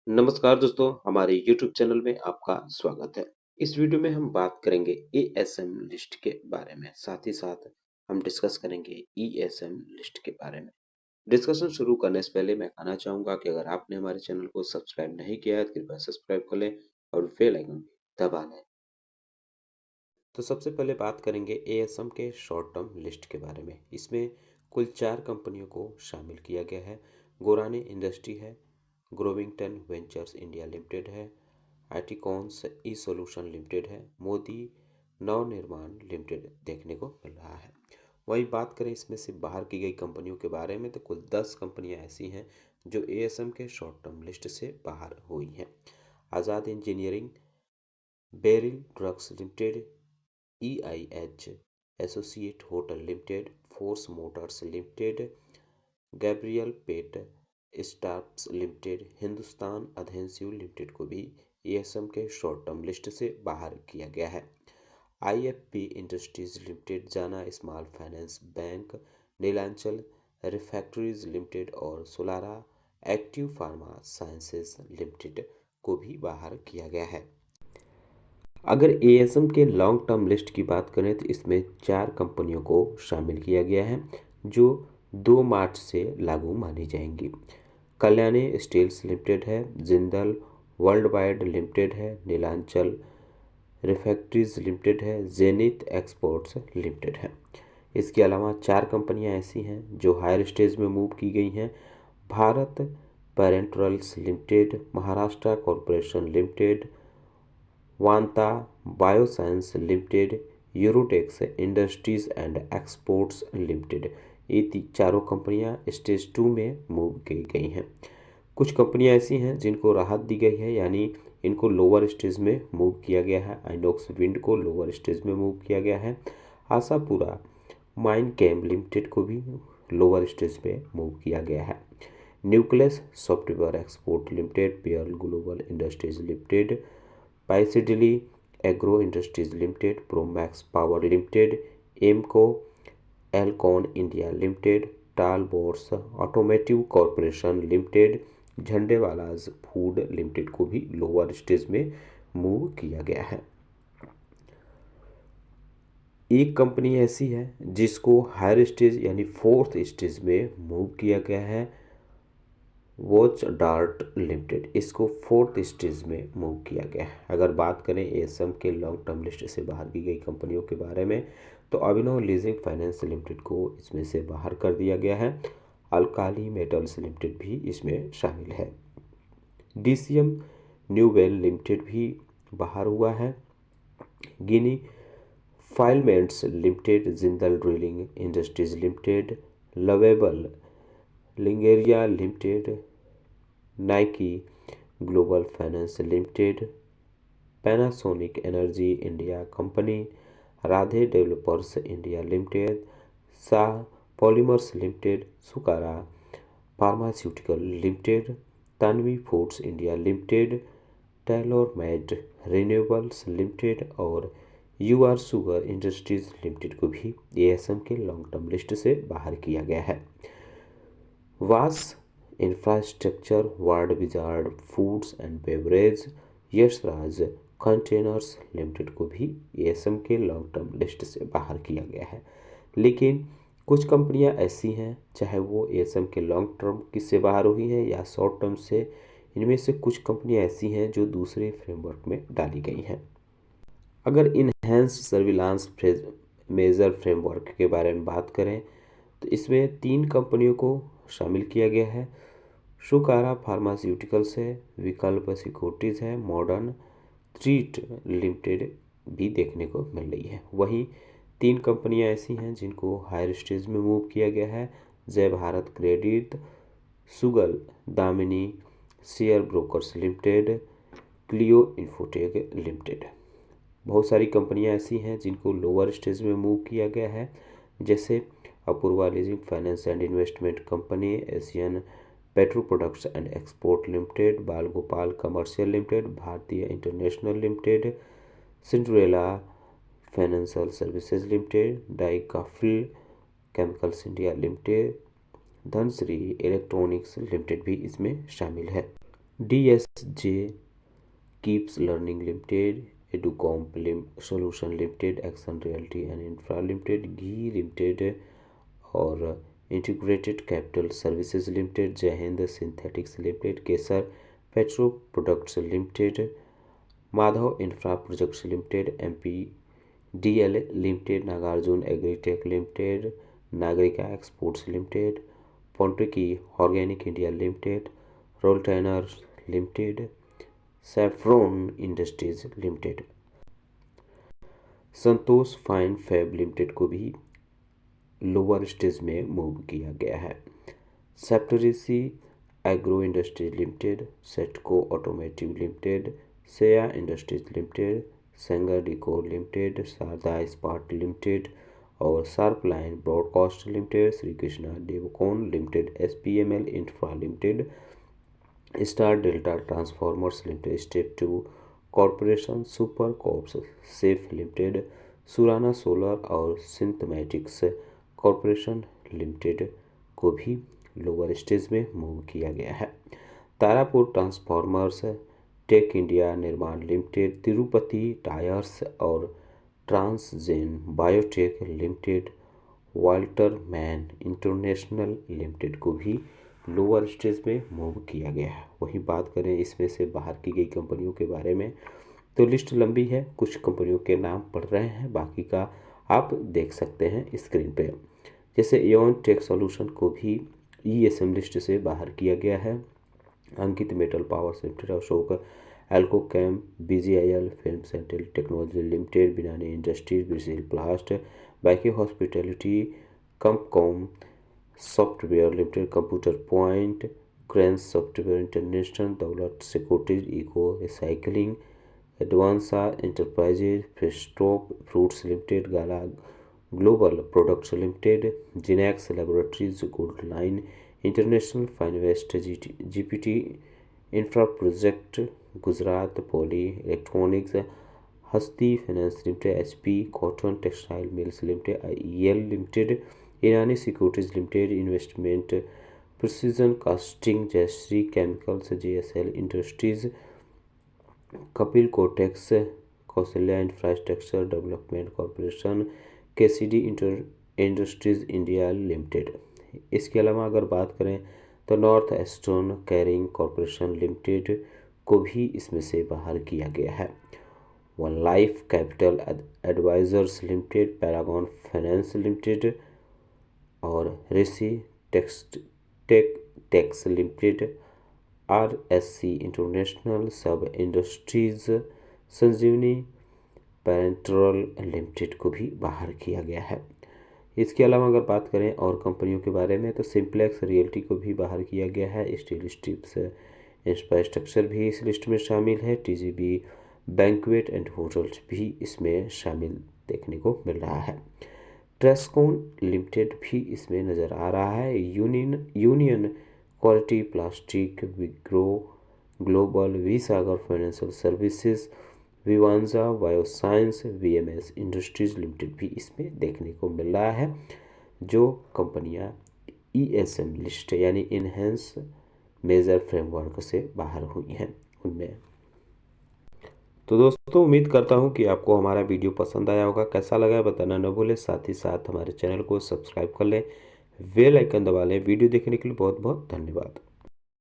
नमस्कार दोस्तों, हमारे YouTube चैनल में आपका स्वागत है। इस वीडियो में हम बात करेंगे एएसएम लिस्ट के बारे में, साथ ही साथ हम डिस्कस करेंगे ईएसएम लिस्ट के बारे में। डिस्कशन शुरू करने से पहले मैं कहना चाहूँगा कि अगर आपने हमारे चैनल को सब्सक्राइब नहीं किया है तो कृपया सब्सक्राइब कर लें और बेल आइकन भी दबा लें। तो सबसे पहले बात करेंगे एएसएम के शॉर्ट टर्म लिस्ट के बारे में। इसमें कुल 4 कंपनियों को शामिल किया गया है। गोरानी इंडस्ट्री है, ग्रोविंगटन वेंचर्स इंडिया लिमिटेड है, आर्टिकॉन्स ई सॉल्यूशन लिमिटेड है, मोदी नवनिर्माण लिमिटेड देखने को मिल रहा है। वही बात करें इसमें से बाहर की गई कंपनियों के बारे में तो कुल 10 कंपनियां ऐसी हैं जो एएसएम के शॉर्ट टर्म लिस्ट से बाहर हुई हैं। Azad engineering, Beryl drugs limited, EIH associate hotel limited, Force Motors limited, Gabriel pet straps limited, Hindustan adhesive limited को भी एएसएम के शॉर्ट टर्म लिस्ट से बाहर किया गया है। IFP industries limited, Jana small finance bank, Nilanchal refractories limited और Solara active pharma sciences limited को भी बाहर किया गया है। अगर एएसएम के लॉन्ग टर्म लिस्ट की बात करें तो इसमें 4 कंपनियों को शामिल किया गया है जो 2 मार्च से लागू मानी जाएंगी। कल्याणी स्टील्स लिमिटेड है, जिंदल वर्ल्ड वाइड लिमिटेड है, नीलांचल रिफैक्ट्रीज लिमिटेड है, जेनिथ एक्सपोर्ट्स लिमिटेड है। इसके अलावा 4 कंपनियां ऐसी हैं जो हायर स्टेज में मूव की गई हैं। Bharat parenterals limited, Maharashtra corporation limited, Vanta bioscience limited, Eurotex industries and exports limited. ये चारों कंपनियां स्टेज 2 में मूव की गई हैं। कुछ कंपनियां ऐसी हैं जिनको राहत दी गई है, यानी इनको लोअर स्टेज में मूव किया गया है। आइनॉक्स विंड को लोअर स्टेज में मूव किया गया है। आशापुरा माइन कैम लिमिटेड को भी लोअर स्टेज में मूव किया गया है। Nucleus software export limited, Payal global industries limited, पाइसिडली agro industries limited, Promax power limited, Emco Elecon India limited, Talbros automotive corporation limited, Jhandewalas food limited को भी लोअर स्टेज में मूव किया गया है। एक कंपनी ऐसी है जिसको हायर स्टेज यानी 4th स्टेज में मूव किया गया है, वॉच डार्ट लिमिटेड। इसको 4th स्टेज में मूव किया गया है। अगर बात करें एएसएम के लॉन्ग टर्म लिस्ट से बाहर की गई कंपनियों के बारे में तो अभिनव लीजिंग फाइनेंस लिमिटेड को इसमें से बाहर कर दिया गया है। अल्काली मेटल्स लिमिटेड भी इसमें शामिल है। डीसीएम न्यूवेल लिमिटेड भी बाहर हुआ है। Ginni filaments limited, Jindal drilling industries limited, lovable lingerie limited, Nikki global finance limited, Panasonic energy India company, Radhe developers India limited, Shah polymers limited, Sukara pharmaceutical limited, Tanvi foods India limited, tailor made renewables limited और U R sugar industries limited को भी ASM के long term list से बाहर किया गया है। Vaas infrastructure, world wizard foods and beverage, Yashraj containers limited को भी एएसएम के लॉन्ग टर्म लिस्ट से बाहर किया गया है। लेकिन कुछ कंपनियां ऐसी हैं, चाहे वो एएसएम के लॉन्ग टर्म की से बाहर हुई हैं या शॉर्ट टर्म से, इनमें से कुछ कंपनियां ऐसी हैं जो दूसरे फ्रेमवर्क में डाली गई हैं। अगर इनहेंस्ड सर्विलांस मेजर फ्रेमवर्क के बारे में बात करें तो इसमें 3 कंपनियों को शामिल किया गया है। शुकारा फार्मास्यूटिकल्स है, विकल्प सिक्योरिटीज़ है, मॉडर्न ट्रीट लिमिटेड भी देखने को मिल रही है। वहीं 3 कंपनियां ऐसी हैं जिनको हायर स्टेज में मूव किया गया है। Jai Bharat credit, Sugal Damini share brokers limited, Clio infotech limited. बहुत सारी कंपनियां ऐसी हैं जिनको लोअर स्टेज में मूव किया गया है, जैसे Apoorva leasing finance and investment company, Asian petro products and export limited, Bal Gopal commercial limited, Bharatiya international limited, Cinderella financial services limited, Daikaffil chemicals India limited, Dhanshree electronics limited भी इसमें शामिल है। DSJ keeps learning limited, Educomp solution limited, action realty and infra limited, घी limited और integrated capital services limited, Jai Hind synthetics limited, Kesar petro products limited, Madhav infra projects limited, MPDL limited, Nagarjuna agritech limited, Nagarika exports limited, पोन्टिकी organic India limited, rolltainer limited, saffron industries limited, Santosh fine fab limited को भी lower stage में move किया गया है। सेप्टरिसी agro industries limited, Setco automotive limited, Seya industries limited, Sengar decor limited, Sharda Ispat limited और sharp line broadcast limited, Shri Krishna devcon limited, SPML infra limited, star delta transformers limited, step 2 corporation, super corps safe limited, Surana solar और सिंथमेटिक्स corporation limited को भी lower stage में move किया गया है। Tarapur transformers, tech India Nirman limited, Tirupati tyres और transgene biotech limited, Walter man international limited को भी लोअर स्टेज में मूव किया गया है। वहीं बात करें इसमें से बाहर की गई कंपनियों के बारे में तो लिस्ट लंबी है, कुछ कंपनियों के नाम पढ़ रहे हैं, बाकी का आप देख सकते हैं स्क्रीन पे। जैसे एओन टेक सॉल्यूशन को भी ESM लिस्ट से बाहर किया गया है। Ankit metal power limited, Ashok alcochem, BGIL films and technology limited, Binani industries, ब्रिजिल प्लास्ट, बाइकी hospitality, compucom software limited, computer point, cranes software international, Daulat securities, eco recycling, एडवांसा एंटरप्राइजेज, फ्रेस्टॉक fruits limited, Gala global products limited, जिनैक्स laboratories, gold line international, finvest, GPT infra project, Gujarat poly electronics, Hasti finance limited, HP cotton textile mills limited, IEL limited, Irani securities limited, investment precision casting, Jayashree chemicals, JSL industries, Kapil Cotex, Kaushalya infrastructure development corporation, KCD industries India limited. इसके अलावा अगर बात करें तो north eastern carrying corporation limited को भी इसमें से बाहर किया गया है। One life capital advisors limited, paragon finance limited और Rishi Tex limited, RSC international, सब इंडस्ट्रीज, संजीवनी पेरेंट्रल लिमिटेड को भी बाहर किया गया है। इसके अलावा अगर बात करें और कंपनियों के बारे में तो सिंप्लेक्स रियल्टी को भी बाहर किया गया है। स्टील स्ट्रिप्स इंफ्रास्ट्रक्चर भी इस लिस्ट में शामिल है। TGB बैंक्वेट एंड होटल्स भी इसमें शामिल देखने को मिल रहा है। ट्रेस्कोन लिमिटेड भी इसमें नज़र आ रहा है। यूनियन क्वालिटी प्लास्टिक, विग्रो global, V Sagar financial services, Vivanza bioscience, VMS industries limited भी इसमें देखने को मिल रहा है, जो कंपनियां ESM लिस्ट यानी इनहेंस मेजर फ्रेमवर्क से बाहर हुई हैं उनमें। तो दोस्तों उम्मीद करता हूं कि आपको हमारा वीडियो पसंद आया होगा। कैसा लगा बताना न भूलें, साथ ही साथ हमारे चैनल को सब्सक्राइब कर लें, बेल आइकन दबा लें। वीडियो देखने के लिए बहुत बहुत धन्यवाद।